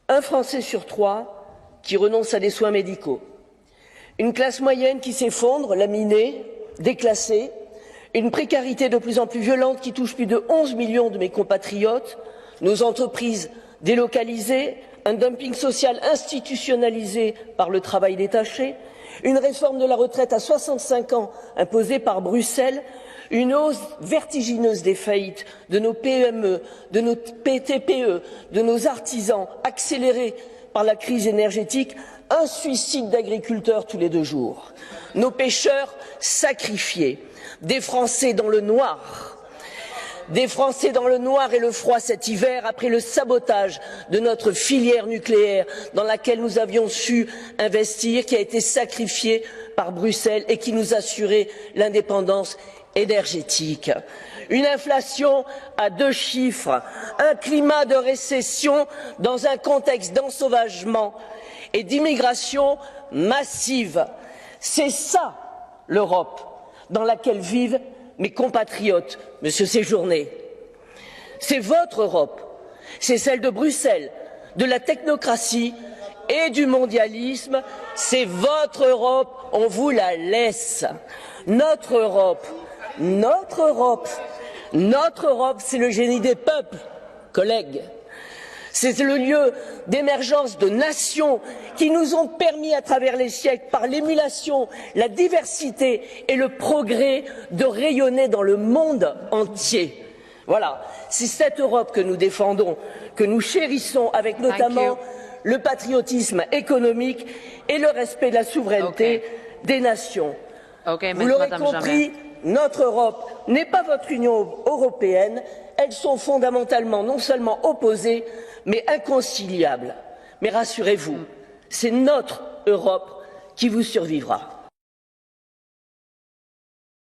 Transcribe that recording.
Un Français sur 3 qui renonce à des soins médicaux. Une classe moyenne qui s'effondre, laminée, déclassée. Une précarité de plus en plus violente qui touche plus de 11 millions de mes compatriotes. Nos entreprises délocalisées. Un dumping social institutionnalisé par le travail détaché. Une réforme de la retraite à 65 ans imposée par Bruxelles. Une hausse vertigineuse des faillites de nos PME, de nos TPE, de nos artisans, accélérée par la crise énergétique, un suicide d'agriculteurs tous les 2 jours. Nos pêcheurs sacrifiés, des Français dans le noir. Des Français dans le noir et le froid cet hiver après le sabotage de notre filière nucléaire dans laquelle nous avions su investir, qui a été sacrifiée par Bruxelles et qui nous assurait l'indépendance énergétique. Une inflation à 2 chiffres, un climat de récession dans un contexte d'ensauvagement et d'immigration massive. C'est ça l'Europe dans laquelle vivent mes compatriotes, Monsieur Séjourné. C'est votre Europe, c'est celle de Bruxelles, de la technocratie et du mondialisme. C'est votre Europe, on vous la laisse. Notre Europe, c'est le génie des peuples, collègues. C'est le lieu d'émergence de nations qui nous ont permis à travers les siècles, par l'émulation, la diversité et le progrès, de rayonner dans le monde entier. Voilà, c'est cette Europe que nous défendons, que nous chérissons avec notamment le patriotisme économique et le respect de la souveraineté des nations. Vous l'aurez compris, notre Europe n'est pas votre Union européenne. Elles sont fondamentalement non seulement opposées, mais inconciliables. Mais rassurez-vous, c'est notre Europe qui vous survivra.